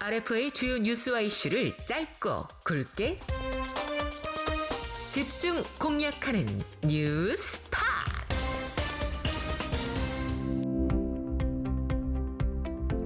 RF의 주요 뉴스와 이슈를 짧고 굵게 집중 공략하는 뉴스파.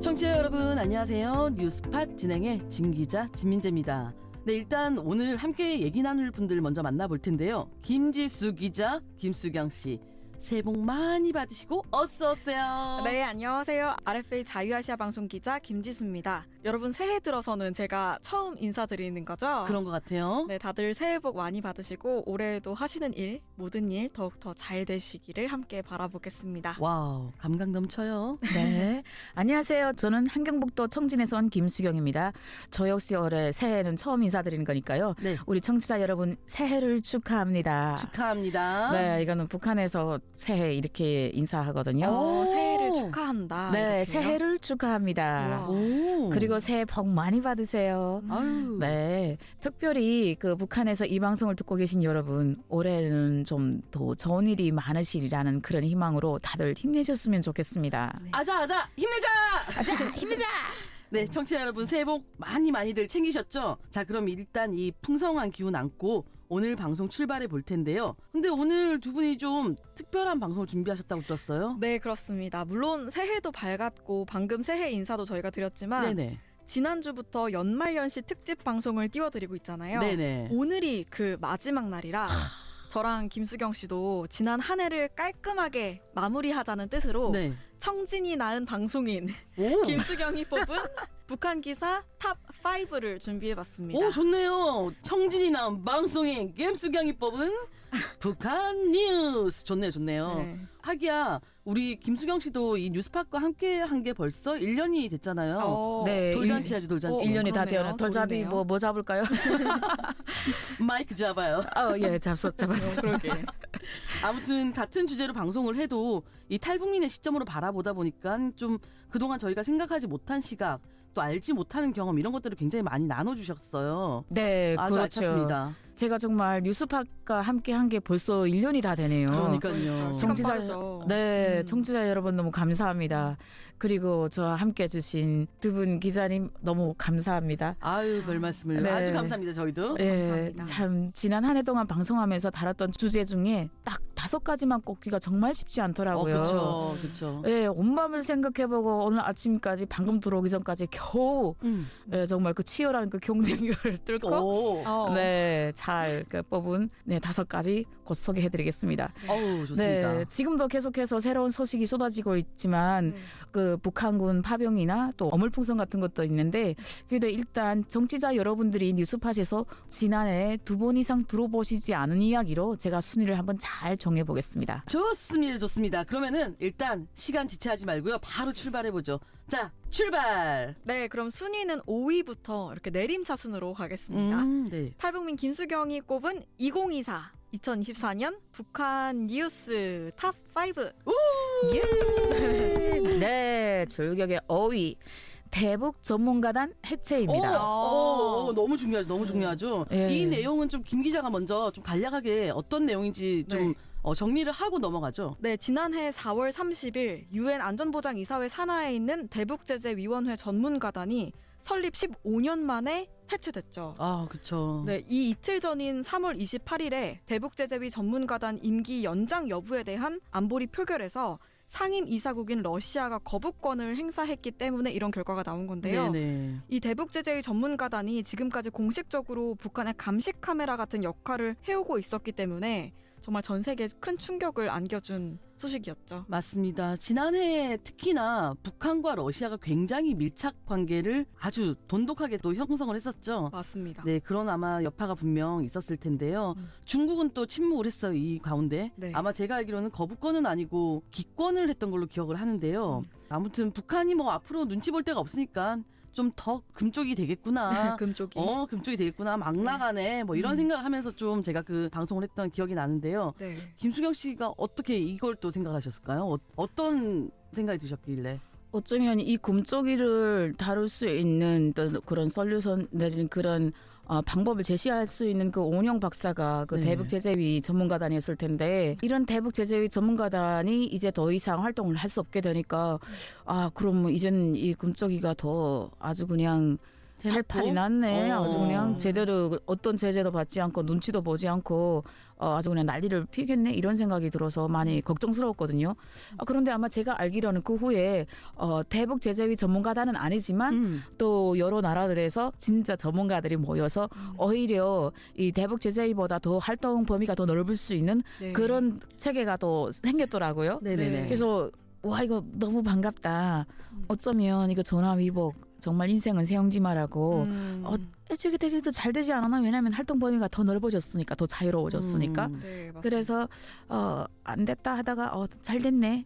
청취자 여러분 안녕하세요. 뉴스팟 진행의 진기자 진민재입니다. 네, 일단 오늘 함께 얘기 나눌 분들 먼저 만나볼 텐데요. 김지수 기자, 김수경 씨, 새해 복 많이 받으시고 어서 오세요. 네, 안녕하세요. RFA 자유아시아 방송 기자 김지수입니다. 여러분, 새해 들어서는 제가 처음 인사드리는 거죠? 그런 것 같아요. 네, 다들 새해 복 많이 받으시고 올해에도 하시는 일, 모든 일 더욱더 잘 되시기를 함께 바라보겠습니다. 와우, 감각 넘쳐요. 네, 안녕하세요. 저는 한경북도 청진에서 온 김수경입니다. 저 역시 올해 새해는 처음 인사드리는 거니까요. 네. 우리 청취자 여러분 새해를 축하합니다. 축하합니다. 네, 이거는 북한에서 새해 이렇게 인사하거든요. 새해를 축하한다. 네, 이렇게요? 새해를 축하합니다. 우와. 오. 그리고 새해 복 많이 받으세요. 아유. 네, 특별히 그 북한에서 이 방송을 듣고 계신 여러분, 올해는 좀 더 좋은 일이 많으시리라는 그런 희망으로 다들 힘내셨으면 좋겠습니다. 아자 힘내자. 아자, 힘내자! 네, 청취자 여러분 새해 복 많이들 챙기셨죠? 자, 그럼 일단 이 풍성한 기운 안고 오늘 방송 출발해 볼 텐데요. 근데 오늘 두 분이 좀 특별한 방송을 준비하셨다고 들었어요? 네, 그렇습니다. 물론 새해도 밝았고 방금 새해 인사도 저희가 드렸지만 네네. 지난주부터 연말연시 특집 방송을 띄워드리고 있잖아요. 네네. 오늘이 그 마지막 날이라 저랑 김수경 씨도 지난 한 해를 깔끔하게 마무리하자는 뜻으로 네. 청진이 낳은 방송인 오. 김수경이 뽑은 북한 기사 탑 5를 준비해봤습니다. 오, 좋네요. 청진이 나온 방송인 김수경이 뽑은 북한 뉴스. 좋네요. 네. 하기야 우리 김수경 씨도 이 뉴스팟과 함께 한 게 벌써 1년이 됐잖아요. 네, 돌잔치 하죠, 돌잔치. 1년이 다 그러네요. 되어요. 돌잡이 돌이네요. 뭐 잡을까요? 마이크 잡아요. 예, 잡았어. 그러게. 아무튼 같은 주제로 방송을 해도 이 탈북민의 시점으로 바라보다 보니까 좀 그동안 저희가 생각하지 못한 시각, 또 알지 못하는 경험 이런 것들을 굉장히 많이 나눠주셨어요. 네, 아주 그렇죠. 알찼습니다. 제가 정말 뉴스팟과 함께 한 게 벌써 1년이 다 되네요. 그러니까요. 시간 청취자- 빠르죠. 네, 청취자 여러분 너무 감사합니다. 그리고 저와 함께 해주신 두 분 기자님 너무 감사합니다. 아유, 별 말씀을. 네. 아주 감사합니다, 저희도. 예, 감사합니다. 참 지난 한 해 동안 방송하면서 다뤘던 주제 중에 딱 5가지만 꼽기가 정말 쉽지 않더라고요. 그렇죠. 예, 온 마음을 생각해보고 오늘 아침까지 방금 들어오기 전까지 겨우 예, 정말 그 치열한 그 경쟁을 뚫고 오. 네, 잘 뽑은 5가지 곧 소개해드리겠습니다. 어우, 좋습니다. 네, 지금도 계속해서 새로운 소식이 쏟아지고 있지만 그 북한군 파병이나 또 어물풍선 같은 것도 있는데 그래도 일단 정치자 여러분들이 뉴스팟에서 지난해 2번 이상 들어보시지 않은 이야기로 제가 순위를 한번 잘 정해보겠습니다. 좋습니다. 그러면은 일단 시간 지체하지 말고요. 바로 출발해보죠. 자, 출발! 네, 그럼 순위는 5위부터 이렇게 내림차순으로 가겠습니다. 네. 탈북민 김수경이 꼽은 2024 2024년 북한 뉴스 탑 5. 예. 네, 졸격의 5위 대북 전문가단 해체입니다. 오, 너무 중요하죠. 예. 이 내용은 좀 김 기자가 먼저 좀 간략하게 어떤 내용인지 좀 네. 정리를 하고 넘어가죠. 네, 지난해 4월 30일 유엔 안전보장이사회 산하에 있는 대북제재위원회 전문가단이 설립 15년 만에 해체됐죠. 아, 그쵸. 네, 이 이틀 전인 3월 28일에 대북제재위 전문가단 임기 연장 여부에 대한 안보리 표결에서 상임 이사국인 러시아가 거부권을 행사했기 때문에 이런 결과가 나온 건데요. 네네. 이 대북제재위 전문가단이 지금까지 공식적으로 북한의 감시 카메라 같은 역할을 해오고 있었기 때문에 정말 전 세계에 큰 충격을 안겨준 소식이었죠. 맞습니다. 지난해 특히나 북한과 러시아가 굉장히 밀착 관계를 아주 돈독하게 또 형성을 했었죠. 맞습니다. 네, 그런 아마 여파가 분명 있었을 텐데요. 중국은 또 침묵을 했어요, 이 가운데. 네. 아마 제가 알기로는 거부권은 아니고 기권을 했던 걸로 기억을 하는데요. 아무튼 북한이 뭐 앞으로 눈치 볼 데가 없으니까 좀 더 금쪽이 되겠구나. 금쪽이. 금쪽이 되겠구나. 막 나가네. 뭐 이런 생각을 하면서 좀 제가 그 방송을 했던 기억이 나는데요. 네. 김수경 씨가 어떻게 이걸 또 생각하셨을까요? 어떤 생각이 드셨길래? 어쩌면 이 금쪽이를 다룰 수 있는 또 그런 솔루션 내지는 그런 방법을 제시할 수 있는 그 오은영 박사가 그 네. 대북제재위 전문가단이었을 텐데 이런 대북제재위 전문가단이 이제 더 이상 활동을 할 수 없게 되니까 그럼 뭐 이젠 이 금쪽이가 더 아주 그냥 살팔이 났네. 아주 그냥 제대로 어떤 제재도 받지 않고 눈치도 보지 않고 아주 그냥 난리를 피겠네 이런 생각이 들어서 많이 걱정스러웠거든요. 그런데 아마 제가 알기로는 그 후에 대북 제재위 전문가단은 아니지만 또 여러 나라들에서 진짜 전문가들이 모여서 오히려 이 대북 제재위보다 더 활동 범위가 더 넓을 수 있는 네. 그런 체계가 또 생겼더라고요. 네네네. 그래서 와 이거 너무 반갑다. 어쩌면 이거 전화위복 정말 인생은 세영지마라고 저게 되게 더 잘 되지 않았나? 왜냐하면 활동 범위가 더 넓어졌으니까 더 자유로워졌으니까. 네, 맞습니다. 그래서 안 됐다 하다가 잘 됐네.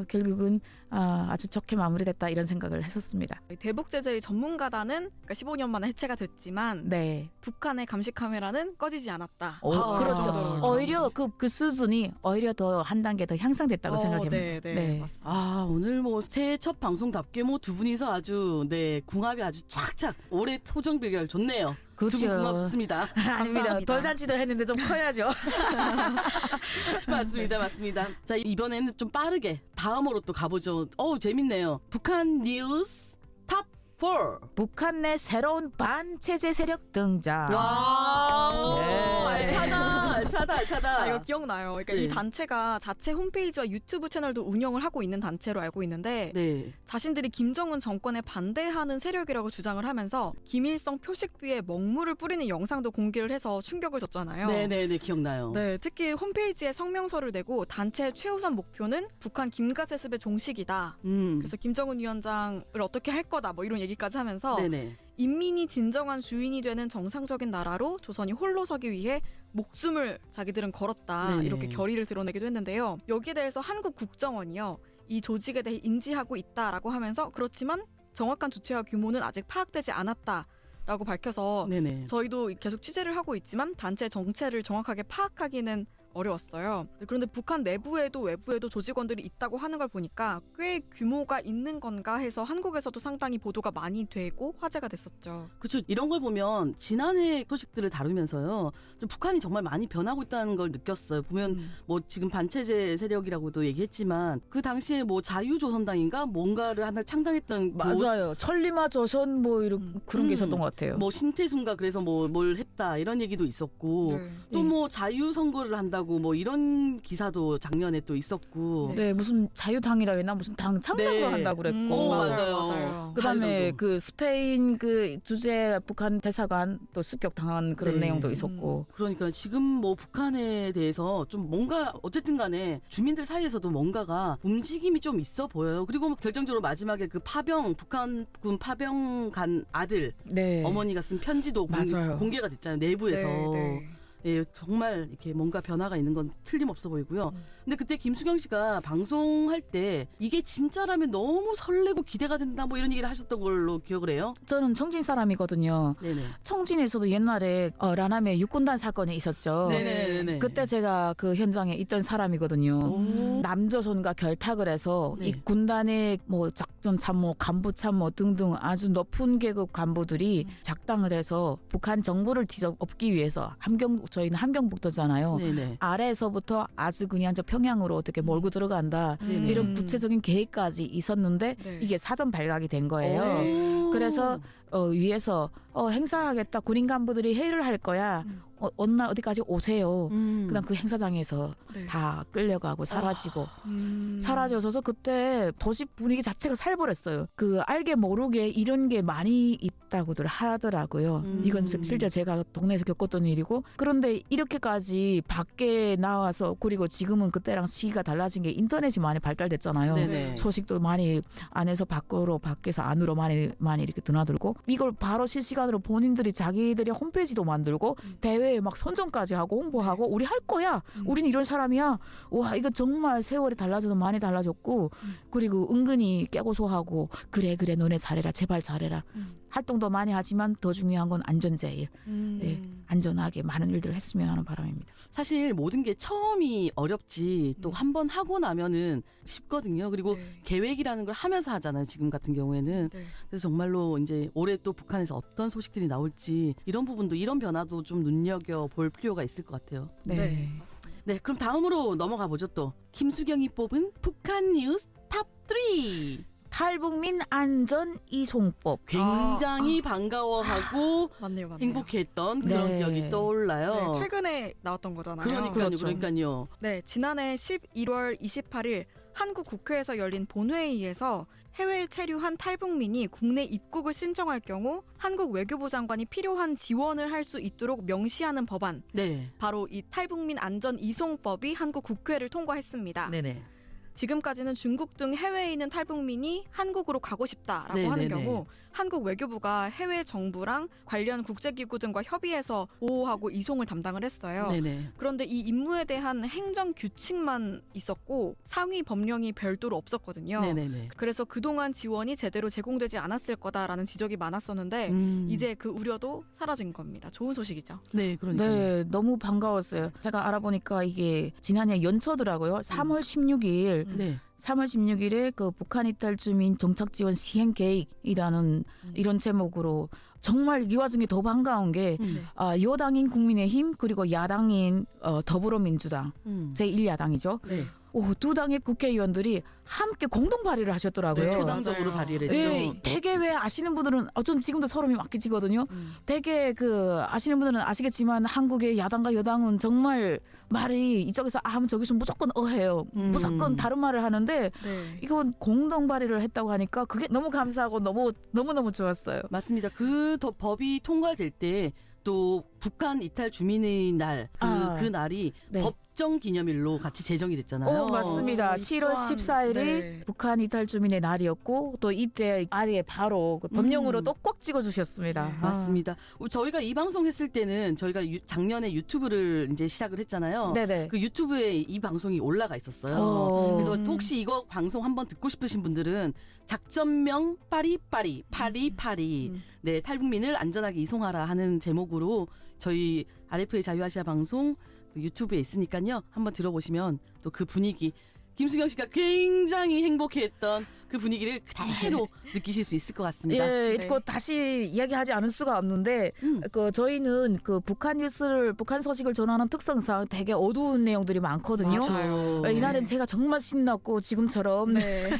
결국은 아주 좋게 마무리됐다 이런 생각을 했었습니다. 대북제재위 전문가단은 그러니까 15년 만에 해체가 됐지만 네. 북한의 감시 카메라는 꺼지지 않았다. 그렇죠. 정도로. 오히려 그 수준이 오히려 더 한 단계 더 향상됐다고 생각합니다. 네, 네, 네. 맞습니다. 오늘 뭐 새해 첫 방송답게 뭐 두 분이서 아주 궁합이 아주 착착 올해 토정 비결 좋네요. 두 분 궁합 좋습니다. 아닙니다. 감사합니다. 돌잔치도 했는데 좀 커야죠. 맞습니다. 자, 이번에는 좀 빠르게 다음으로 또 가보죠. 재밌네요. 북한 뉴스 탑 4. 북한 내 새로운 반체제 세력 등장. 와, 네. 알차다. 이거 기억나요. 그러니까 네. 이 단체가 자체 홈페이지와 유튜브 채널도 운영을 하고 있는 단체로 알고 있는데 네. 자신들이 김정은 정권에 반대하는 세력이라고 주장을 하면서 김일성 표식비에 먹물을 뿌리는 영상도 공개를 해서 충격을 줬잖아요. 네네네, 기억나요. 네, 특히 홈페이지에 성명서를 내고 단체의 최우선 목표는 북한 김가세습의 종식이다. 그래서 김정은 위원장을 어떻게 할 거다 뭐 이런 얘기까지 하면서 네네. 인민이 진정한 주인이 되는 정상적인 나라로 조선이 홀로 서기 위해 목숨을 자기들은 걸었다. 네네. 이렇게 결의를 드러내기도 했는데요. 여기에 대해서 한국 국정원이요. 이 조직에 대해 인지하고 있다라고 하면서 그렇지만 정확한 주체와 규모는 아직 파악되지 않았다라고 밝혀서 네네. 저희도 계속 취재를 하고 있지만 단체 정체를 정확하게 파악하기는 어려웠어요. 그런데 북한 내부에도 외부에도 조직원들이 있다고 하는 걸 보니까 꽤 규모가 있는 건가 해서 한국에서도 상당히 보도가 많이 되고 화제가 됐었죠. 그렇죠. 이런 걸 보면 지난해 소식들을 다루면서요, 좀 북한이 정말 많이 변하고 있다는 걸 느꼈어요. 보면 뭐 지금 반체제 세력이라고도 얘기했지만 그 당시에 뭐 자유조선당인가 뭔가를 하나 창당했던 맞아요. 천리마 조선 뭐 이런 그런 게 있었던 것 같아요. 뭐 신태순가 그래서 뭘 했다 이런 얘기도 있었고 네. 또 뭐 자유선거를 한다고 뭐 이런 기사도 작년에 또 있었고. 네, 무슨 자유당이라 했나 무슨 당 창당을 네. 한다고 그랬고. 맞아요. 그다음에 자유당도. 그 스페인 그 주재 북한 대사관 또 습격당한 그런 네. 내용도 있었고. 그러니까 지금 뭐 북한에 대해서 좀 뭔가 어쨌든 간에 주민들 사이에서도 뭔가가 움직임이 좀 있어 보여요. 그리고 결정적으로 마지막에 그 북한군 파병 간 아들 네. 어머니가 쓴 편지도 맞아요. 공개가 됐잖아요. 내부에서. 네. 예, 정말 이렇게 뭔가 변화가 있는 건 틀림없어 보이고요. 근데 그때 김수경 씨가 방송할 때 이게 진짜라면 너무 설레고 기대가 된다 뭐 이런 얘기를 하셨던 걸로 기억을 해요. 저는 청진 사람이거든요. 네네. 청진에서도 옛날에 라남에 육군단 사건이 있었죠. 네네네. 그때 제가 그 현장에 있던 사람이거든요. 남조선과 결탁을 해서 네. 이 군단의 뭐 작전 참모, 간부 참모 등등 아주 높은 계급 간부들이 작당을 해서 북한 정부를 뒤집기 위해서 저희는 함경북도잖아요. 네네. 아래에서부터 아주 그냥 저 평양으로 어떻게 몰고 들어간다. 네네. 이런 구체적인 계획까지 있었는데 네. 이게 사전 발각이 된 거예요. 오. 그래서 위에서 행사하겠다. 군인 간부들이 회의를 할 거야. 어느 날 어디까지 오세요. 그다음 그 행사장에서 네. 다 끌려가고 사라지고 음. 사라져서 그때 도시 분위기 자체가 살벌했어요. 그 알게 모르게 이런 게 많이 있다고들 하더라고요. 이건 실제 제가 동네에서 겪었던 일이고 그런데 이렇게까지 밖에 나와서 그리고 지금은 그때랑 시기가 달라진 게 인터넷이 많이 발달됐잖아요. 네네. 소식도 많이 안에서 밖으로 밖에서 안으로 많이 이렇게 드나들고 이걸 바로 실시간으로 본인들이 자기들의 홈페이지도 만들고 대회에 막 선정까지 하고 홍보하고 우리 할 거야. 우린 이런 사람이야. 와 이거 정말 세월이 달라져도 많이 달라졌고 그리고 은근히 깨고소하고 그래 너네 잘해라 제발 잘해라. 활동도 많이 하지만 더 중요한 건 안전 제일. 네, 안전하게 많은 일들을 했으면 하는 바람입니다. 사실 모든 게 처음이 어렵지 또 네. 한 번 하고 나면은 쉽거든요. 그리고 네. 계획이라는 걸 하면서 하잖아요. 지금 같은 경우에는. 네. 그래서 정말로 이제 올해 또 북한에서 어떤 소식들이 나올지 이런 부분도 이런 변화도 좀 눈여겨 볼 필요가 있을 것 같아요. 네. 맞습니다. 네, 그럼 다음으로 넘어가 보죠. 또 김수경이 뽑은 북한 뉴스 탑 3. 탈북민 안전 이송법. 굉장히 반가워하고 맞네요. 행복했던 그런 네. 기억이 떠올라요. 네, 최근에 나왔던 거잖아요. 그러니까요, 그렇죠. 그러니까요. 네, 지난해 11월 28일 한국 국회에서 열린 본회의에서 해외에 체류한 탈북민이 국내 입국을 신청할 경우 한국 외교부 장관이 필요한 지원을 할 수 있도록 명시하는 법안, 네, 바로 이 탈북민 안전 이송법이 한국 국회를 통과했습니다. 네네. 지금까지는 중국 등 해외에 있는 탈북민이 한국으로 가고 싶다라고 네, 하는 네, 네. 경우 한국 외교부가 해외 정부랑 관련 국제기구 등과 협의해서 보호하고 이송을 담당을 했어요. 네네. 그런데 이 임무에 대한 행정 규칙만 있었고 상위 법령이 별도로 없었거든요. 네네네. 그래서 그동안 지원이 제대로 제공되지 않았을 거다라는 지적이 많았었는데 이제 그 우려도 사라진 겁니다. 좋은 소식이죠. 네, 그러니까. 네, 너무 반가웠어요. 제가 알아보니까 이게 지난해 연초더라고요. 3월 16일 네. 3월 16일에 그 북한 이탈 주민 정착 지원 시행 계획이라는 이런 제목으로 정말 이 와중에 더 반가운 게 여당인 국민의힘 그리고 야당인 더불어민주당 제1야당이죠. 네. 두 당의 국회의원들이 함께 공동 발의를 하셨더라고요. 네, 초당적으로 맞아요. 발의를 했죠. 네, 되게 왜 아시는 분들은 전 지금도 서름이 막 끼치거든요. 되게 그 아시는 분들은 아시겠지만 한국의 야당과 여당은 정말 말이 이쪽에서 하면 저기서 무조건 해요. 무조건 다른 말을 하는데 네. 이건 공동 발의를 했다고 하니까 그게 너무 감사하고 너무 좋았어요. 맞습니다. 그 법이 통과될 때 또 북한 이탈 주민의 날, 그 날이 네. 법정 기념일로 같이 제정이 됐잖아요. 맞습니다. 이 7월 또한, 14일이 네. 북한 이탈 주민의 날이었고 또 이때 아예 바로 그 법령으로 또 꼭 찍어주셨습니다. 네. 맞습니다. 저희가 이 방송 했을 때는 저희가 작년에 유튜브를 이제 시작을 했잖아요. 네네. 그 유튜브에 이 방송이 올라가 있었어요. 그래서 혹시 이거 방송 한번 듣고 싶으신 분들은 작전명 빠리빠리 파리파리 네, 탈북민을 안전하게 이송하라 하는 제목으로 저희 RF의 자유아시아 방송 그 유튜브에 있으니까요. 한번 들어보시면 또 그 분위기 김수경 씨가 굉장히 행복해했던 그 분위기를 그대로 느끼실 수 있을 것 같습니다. 예, 네. 그 다시 이야기하지 않을 수가 없는데 그 저희는 그 북한 소식을 전하는 특성상 되게 어두운 내용들이 많거든요. 맞아요. 이날은 제가 정말 신났고 지금처럼 네.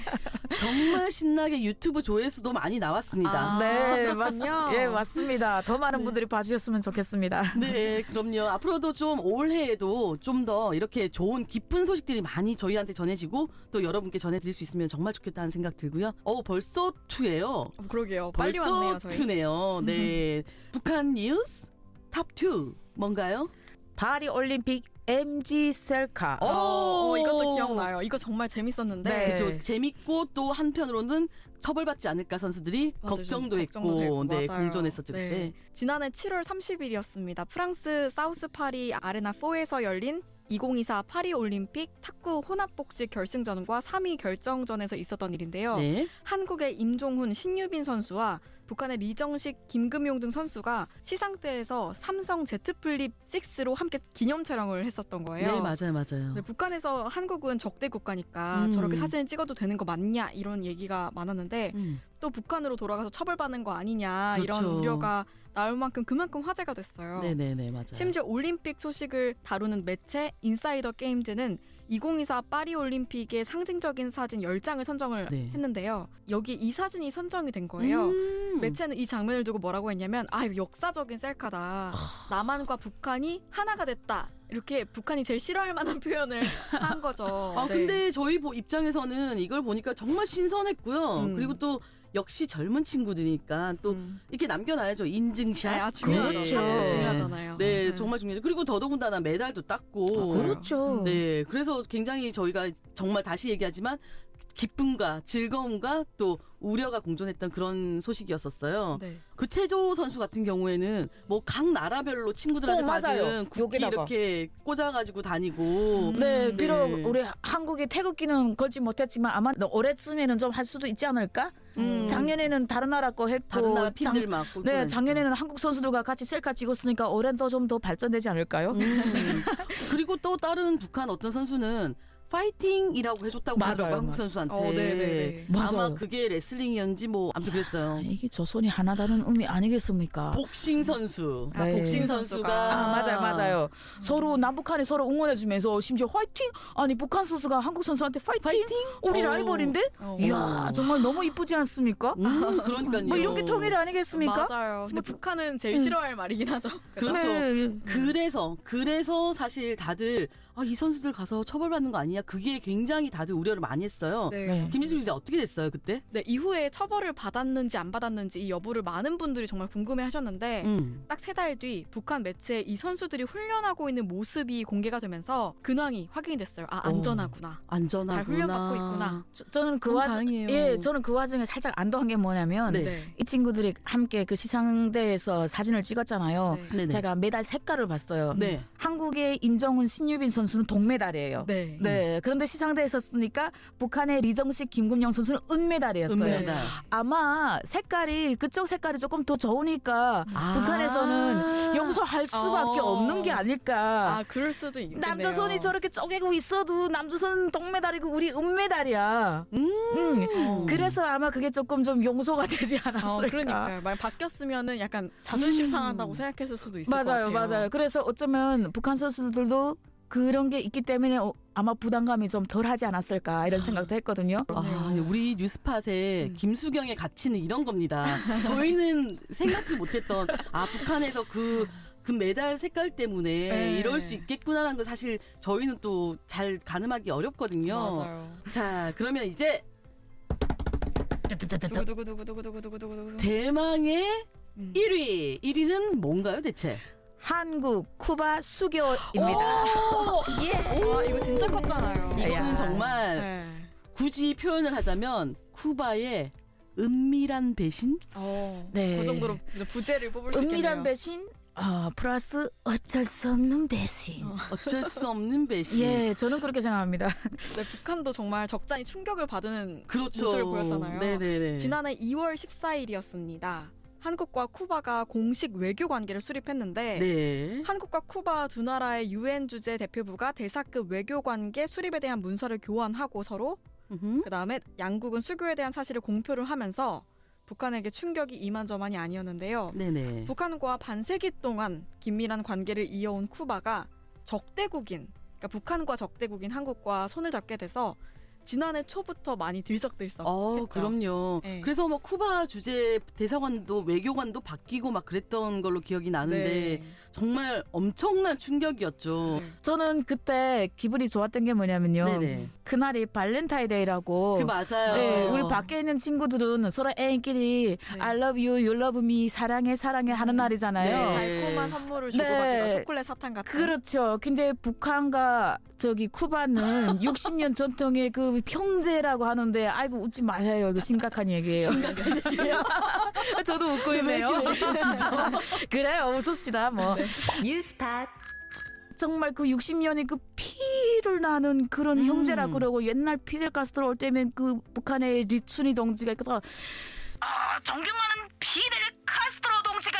정말 신나게 유튜브 조회수도 많이 나왔습니다. 아, 네, 그렇군요. 예, 맞습니다. 더 많은 분들이 봐주셨으면 좋겠습니다. 네, 그럼요. 앞으로도 좀 올해에도 좀 더 이렇게 좋은 기쁜 소식들이 많이 저희한테 전해지고 또 여러분께 전해드릴 수 있으면 정말 좋겠다는 생각 들고요. 벌써 2예요. 그러게요. 빨리 벌써 왔네요, 저희. 2네요. 네, 북한 뉴스 탑 2 뭔가요? 파리 올림픽 MG 셀카. 이것도 기억나요. 이거 정말 재밌었는데. 네. 그렇죠. 재밌고 또 한편으로는 처벌받지 않을까 선수들이 맞아요. 걱정도 좀 했고, 되고. 네, 맞아요. 공존했었죠 네. 그때. 지난해 7월 30일이었습니다. 프랑스 사우스 파리 아레나 4에서 열린 2024 파리 올림픽 탁구 혼합복식 결승전과 3위 결정전에서 있었던 일인데요. 네. 한국의 임종훈, 신유빈 선수와 북한의 리정식, 김금용 등 선수가 시상대에서 삼성 Z 플립 6로 함께 기념 촬영을 했었던 거예요. 네, 맞아요. 네, 북한에서 한국은 적대 국가니까 저렇게 사진을 찍어도 되는 거 맞냐 이런 얘기가 많았는데 또 북한으로 돌아가서 처벌받는 거 아니냐 이런 그렇죠. 우려가 나올 만큼 그만큼 화제가 됐어요. 네네네, 맞아요. 심지어 올림픽 소식을 다루는 매체 인사이더 게임즈는 2024 파리 올림픽의 상징적인 사진 10장을 선정을 네. 했는데요. 여기 이 사진이 선정이 된 거예요. 매체는 이 장면을 두고 뭐라고 했냐면 이거 역사적인 셀카다. 남한과 북한이 하나가 됐다. 이렇게 북한이 제일 싫어할 만한 표현을 한 거죠. 네. 근데 저희 입장에서는 이걸 보니까 정말 신선했고요. 그리고 또 역시 젊은 친구들이니까 또 이렇게 남겨놔야죠. 인증샷. 중요하죠. 그렇죠. 사진 중요하잖아요. 네, 정말 중요하죠. 그리고 더더군다나 메달도 땄고. 맞아요. 그렇죠. 네, 그래서 굉장히 저희가 정말 다시 얘기하지만 기쁨과 즐거움과 또 우려가 공존했던 그런 소식이었었어요. 네. 그 체조 선수 같은 경우에는 뭐 각 나라별로 친구들한테 맞아요. 받은 국기 여기다가. 이렇게 꽂아가지고 다니고. 네, 비록 네. 우리 한국의 태극기는 걸지 못했지만 아마 올해쯤에는 좀 할 수도 있지 않을까? 작년에는 다른 나라 거 했고 다른 나라 핀들 막. 꽂고 네, 다니죠. 작년에는 한국 선수들과 같이 셀카 찍었으니까 올해는 또 좀 더 발전되지 않을까요? 그리고 또 다른 북한 어떤 선수는 파이팅이라고 해줬다고 맞아요, 하더라고요, 한국 맞아요. 선수한테. 네네네. 아마 맞아요. 그게 레슬링이었는지 뭐 아무튼 그랬어요. 이게 조선이 하나다는 의미 아니겠습니까? 복싱 선수. 아, 네. 복싱 선수가. 선수가. 아, 맞아요. 서로 남북한이 서로 응원해주면서 심지어 화이팅! 아니 북한 선수가 한국 선수한테 파이팅! 파이팅? 우리 어. 라이벌인데? 어. 이야 정말 너무 이쁘지 않습니까? 그러니까요. 뭐 이렇게 통일 아니겠습니까? 맞아요. 근데 북한은 제일 싫어할 말이긴 하죠. 그렇죠. 네. 그래서 사실 다들 이 선수들 가서 처벌받는 거 아니냐, 그게 굉장히 다들 우려를 많이 했어요. 네. 네. 김지수 기자 어떻게 됐어요 그때? 네, 이후에 처벌을 받았는지 안 받았는지 이 여부를 많은 분들이 정말 궁금해하셨는데 딱 3달 뒤 북한 매체에 이 선수들이 훈련하고 있는 모습이 공개가 되면서 근황이 확인이 됐어요. 아, 안전하구나. 안전하구나. 잘 훈련받고 있구나. 저는 그 그럼 와중 다행이에요. 예, 저는 그 와중에 살짝 안도한 게 뭐냐면 네. 이 친구들이 함께 그 시상대에서 사진을 찍었잖아요. 네. 네네. 제가 메달 색깔을 봤어요. 네. 한국의 임정훈, 신유빈 선수는 동메달이에요. 네. 네, 그런데 시상대에 섰으니까 북한의 리정식, 김금영 선수는 은메달이었어요. 은메달. 아마 색깔이 그쪽 색깔이 조금 더 좋으니까 북한에서는 용서할 수밖에 없는 게 아닐까. 아, 그럴 수도 있겠네요. 남조선이 저렇게 쪼개고 있어도 남조선 동메달이고 우리 은메달이야. 그래서 아마 그게 조금 좀 용서가 되지 않았을까. 그러니까요. 말 바뀌었으면은 약간 자존심 상한다고 생각했을 수도 있을 것 맞아요, 같아요. 맞아요. 그래서 어쩌면 북한 선수들도 그런 게 있기 때문에 아마 부담감이 좀 덜하지 않았을까 이런 생각도 했거든요. 우리 뉴스팟의 김수경의 가치는 이런 겁니다. 저희는 생각지 못했던 북한에서 그 메달 색깔 때문에 네. 이럴 수 있겠구나라는 거 사실 저희는 또 잘 가늠하기 어렵거든요. 맞아요. 자, 그러면 이제 두구두구두구두구두구두구두구. 대망의 음. 1위는 뭔가요 대체? 한국, 쿠바, 수교입니다. 와, 이거 진짜 컸잖아요. 이거는 야. 정말 네. 굳이 표현을 하자면 쿠바의 은밀한 배신? 네. 그 정도로 부제를 뽑을 수 은밀한 있겠네요. 배신 플러스 어쩔 수 없는 배신. 어쩔 수 없는 배신. 예, 저는 그렇게 생각합니다. 네, 북한도 정말 적잖이 충격을 받는 그렇죠. 모습을 보였잖아요. 네네네. 지난해 2월 14일이었습니다. 한국과 쿠바가 공식 외교 관계를 수립했는데 네. 한국과 쿠바 두 나라의 유엔 주재 대표부가 대사급 외교 관계 수립에 대한 문서를 교환하고 서로 그다음에 양국은 수교에 대한 사실을 공표를 하면서 북한에게 충격이 이만저만이 아니었는데요. 네네. 북한과 반세기 동안 긴밀한 관계를 이어온 쿠바가 적대국인, 그러니까 북한과 적대국인 한국과 손을 잡게 돼서 지난해 초부터 많이 들썩들썩 했죠. 그럼요. 네. 그래서 뭐 쿠바 주재 대사관도 외교관도 바뀌고 막 그랬던 걸로 기억이 나는데 네. 정말 엄청난 충격이었죠. 네. 저는 그때 기분이 좋았던 게 뭐냐면요. 네네. 그날이 발렌타인데이라고. 그 맞아요. 네, 우리 밖에 있는 친구들은 서로 애인끼리 I love you, you love me, 사랑해, 사랑해 하는 날이잖아요. 네. 달콤한 선물을 주고 네. 받기도 초콜릿 사탕 같은. 그렇죠. 근데 북한과 쿠바는 60년 전통의 그 형제라고 하는데 아이고 웃지 마세요. 이거 심각한 얘기예요. 저도 웃고 있네요. 그래요. 웃읍시다. 뭐. 뉴스팟 정말 그 60년이 그 피를 나는 그런 형제라 그러고 옛날 피델 카스트로 올 때면 그 북한의 리춘이 동지가 그래서 존경하는 피델 카스트로 동지가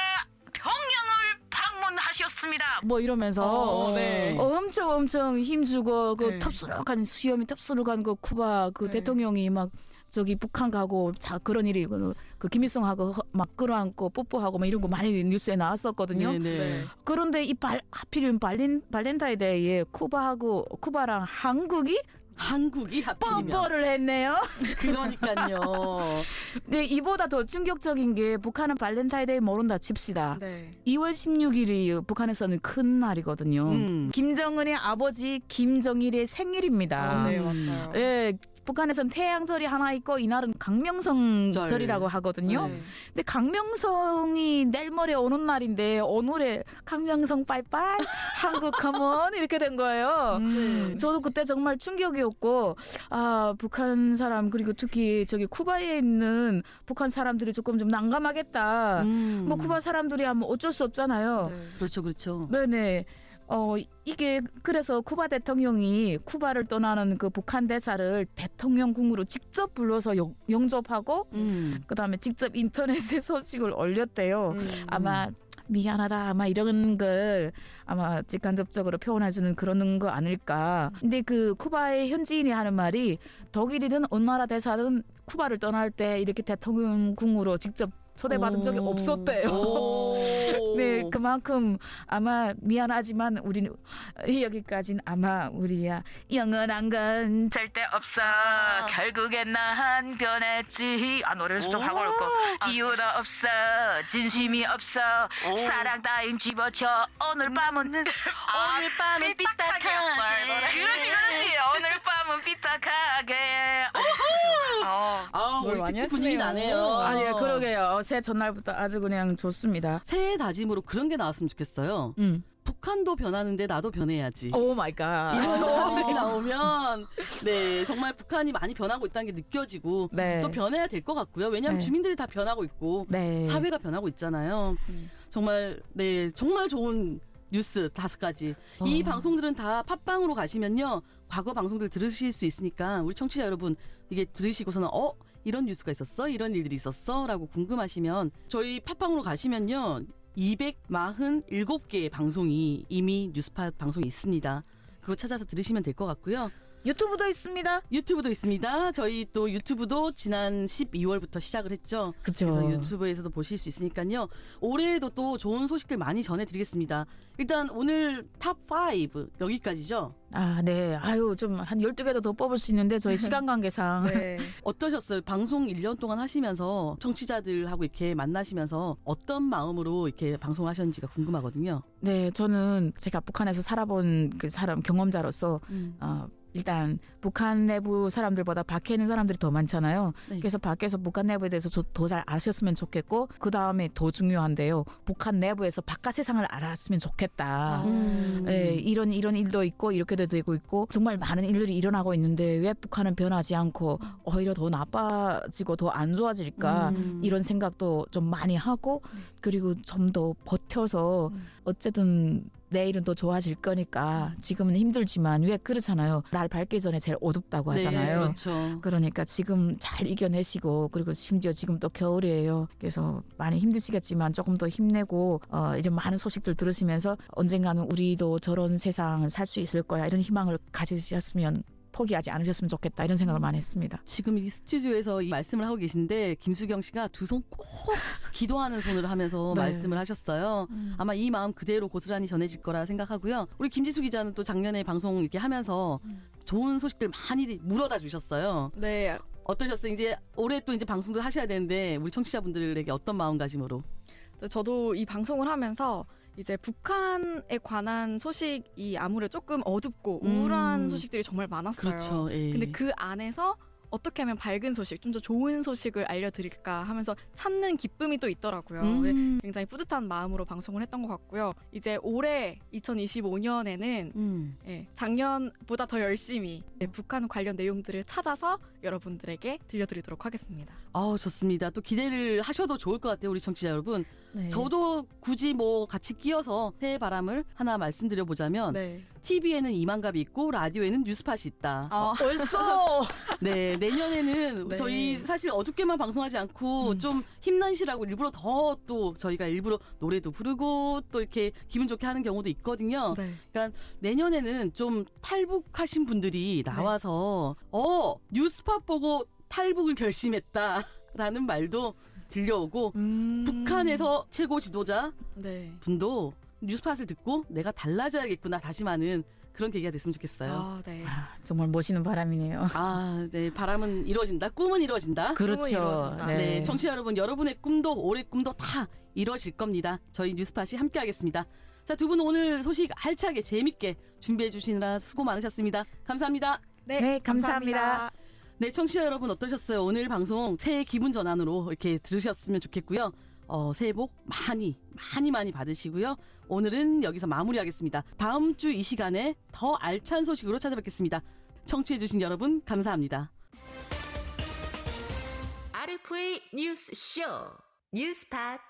평양을 방문하셨습니다. 뭐 이러면서 네. 엄청 힘주고 그 네. 텁수룩한 수염이 텁수룩한 그 쿠바 그 네. 대통령이 막 저기 북한 가고 그런 일이 그 김일성하고 막 끌어안고 뽀뽀하고 막 이런 거 많이 뉴스에 나왔었거든요. 네네. 네. 그런데 이 하필이면 발렌타인데이에 쿠바랑 한국이 한국이 하필이면. 뽀뽀를 했네요. 그러니까요. 네, 이보다 더 충격적인 게 북한은 발렌타인데이 모른다 칩시다. 네. 2월 16일이 북한에서는 큰 날이거든요. 김정은의 아버지 김정일의 생일입니다. 네, 맞아요. 예, 북한에서는 태양절이 하나 있고 이날은 강명성절이라고 하거든요. 네. 근데 강명성이 내일 모레 오는 날인데 오늘에 강명성 빠이빠이 한국 컴온 이렇게 된 거예요. 저도 그때 정말 충격이었고 아 북한 사람 그리고 특히 저기 쿠바에 있는 북한 사람들이 조금 좀 난감하겠다. 뭐 쿠바 사람들이 하면 어쩔 수 없잖아요. 네. 그렇죠, 그렇죠. 네네. 이게 그래서 쿠바 대통령이 쿠바를 떠나는 그 북한 대사를 대통령궁으로 직접 불러서 영접하고 그다음에 직접 인터넷에 소식을 올렸대요. 아마 미안하다 아마 이런 걸 아마 직간접적으로 표현해주는 그런 거 아닐까. 근데 그 쿠바의 현지인이 하는 말이 독일이든 어느 나라 대사든 쿠바를 떠날 때 이렇게 대통령궁으로 직접 초대받은 적이 없었대요. 네, 그만큼 아마 미안하지만 우리는 여기까지는 아마 우리야 영원한 건 절대 없어. 결국엔 난 변했지. 아 노래를 좀 하고 올거. 이유도 없어. 진심이 없어. 사랑 따윈 집어쳐. 오늘 밤은 삐딱하게. 그렇지. 오늘 밤은 삐딱하게. 아, 뭘 우리 많이 특집 분위기 하시네요. 나네요. 아, 예, 그러게요. 새해 전날부터 아주 그냥 좋습니다. 새해 다짐으로 그런 게 나왔으면 좋겠어요. 북한도 변하는데 나도 변해야지. 오 마이 갓. 이런 다짐이 나오면 네 정말 북한이 많이 변하고 있다는 게 느껴지고 네. 또 변해야 될 것 같고요. 왜냐하면 네. 주민들이 다 변하고 있고 네. 사회가 변하고 있잖아요. 정말 네 정말 좋은 뉴스 5가지. 이 방송들은 다 팟빵으로 가시면요. 과거 방송들 들으실 수 있으니까 우리 청취자 여러분 이게 들으시고서는 이런 뉴스가 있었어? 이런 일들이 있었어? 라고 궁금하시면 저희 팟빵으로 가시면요. 247개의 방송이 이미 뉴스팟 방송이 있습니다. 그거 찾아서 들으시면 될 것 같고요. 유튜브도 있습니다. 유튜브도 있습니다. 저희 또 유튜브도 지난 12월부터 시작을 했죠. 그죠. 그래서 유튜브에서도 보실 수 있으니까요. 올해에도 또 좋은 소식들 많이 전해드리겠습니다. 일단 오늘 탑5 여기까지죠. 아, 네. 아유, 좀 한 12개도 더 뽑을 수 있는데 저희 시간 관계상. 네. 어떠셨어요? 방송 1년 동안 하시면서 청취자들하고 이렇게 만나시면서 어떤 마음으로 이렇게 방송을 하셨는지가 궁금하거든요. 네, 저는 제가 북한에서 살아본 그 사람 경험자로서 일단 북한 내부 사람들보다 밖에 있는 사람들이 더 많잖아요. 네. 그래서 밖에서 북한 내부에 대해서 더 잘 아셨으면 좋겠고 그 다음에 더 중요한데요. 북한 내부에서 바깥 세상을 알았으면 좋겠다. 네, 이런 일도 있고 이렇게도 되고 있고 정말 많은 일들이 일어나고 있는데 왜 북한은 변하지 않고 오히려 더 나빠지고 더 안 좋아질까 이런 생각도 좀 많이 하고 그리고 좀 더 버텨서 어쨌든 내일은 더 좋아질 거니까 지금은 힘들지만 왜 그렇잖아요. 날 밝기 전에 제일 어둡다고 하잖아요. 네, 그렇죠. 그러니까 지금 잘 이겨내시고 그리고 심지어 지금 또 겨울이에요. 그래서 많이 힘드시겠지만 조금 더 힘내고 이런 많은 소식들 들으시면서 언젠가는 우리도 저런 세상을 살 수 있을 거야 이런 희망을 가지셨으면 포기하지 않으셨으면 좋겠다 이런 생각을 많이 했습니다. 지금 이 스튜디오에서 이 말씀을 하고 계신데 김수경 씨가 두 손 꼭 기도하는 손으로 하면서 네. 말씀을 하셨어요. 아마 이 마음 그대로 고스란히 전해질 거라 생각하고요. 우리 김지수 기자는 또 작년에 방송 이렇게 하면서 좋은 소식들 많이 물어다 주셨어요. 네. 어떠셨어요? 이제 올해 또 이제 방송도 하셔야 되는데 우리 청취자분들에게 어떤 마음가짐으로? 저도 이 방송을 하면서 이제 북한에 관한 소식이 아무래도 조금 어둡고 우울한 소식들이 정말 많았어요. 그렇죠. 예. 근데 그 안에서 어떻게 하면 밝은 소식, 좀 더 좋은 소식을 알려드릴까 하면서 찾는 기쁨이 또 있더라고요. 굉장히 뿌듯한 마음으로 방송을 했던 것 같고요. 이제 올해 2025년에는 작년보다 더 열심히 북한 관련 내용들을 찾아서 여러분들에게 들려드리도록 하겠습니다. 좋습니다. 또 기대를 하셔도 좋을 것 같아요. 우리 청취자 여러분. 네. 저도 굳이 뭐 같이 끼어서 새해 바람을 하나 말씀드려보자면 네. TV에는 이만갑이 있고 라디오에는 뉴스팟이 있다. 벌써 네, 내년에는 네. 저희 사실 어둡게만 방송하지 않고 좀 힘난시라고 일부러 더 또 저희가 일부러 노래도 부르고 또 이렇게 기분 좋게 하는 경우도 있거든요. 네. 그러니까 내년에는 좀 탈북하신 분들이 나와서 뉴스팟 보고 탈북을 결심했다라는 말도 들려오고 북한에서 최고 지도자 네. 분도 뉴스팟을 듣고 내가 달라져야겠구나 다짐하는 그런 계기가 됐으면 좋겠어요. 네. 정말 멋있는 바람이네요. 네, 바람은 이루어진다, 꿈은 이루어진다. 그렇죠. 이루어진다. 네, 청취자 여러분, 여러분의 꿈도 올해 꿈도 다 이루어질 겁니다. 저희 뉴스팟이 함께하겠습니다. 자, 두 분 오늘 소식 알차게 재밌게 준비해 주시느라 수고 많으셨습니다. 감사합니다. 네, 감사합니다. 네, 청취자 여러분 어떠셨어요? 오늘 방송 새해 기분 전환으로 이렇게 들으셨으면 좋겠고요. 새해 복 많이 받으시고요. 오늘은 여기서 마무리하겠습니다. 다음 주 이 시간에 더 알찬 소식으로 찾아뵙겠습니다. 청취해주신 여러분 감사합니다. RFA 뉴스쇼 뉴스팟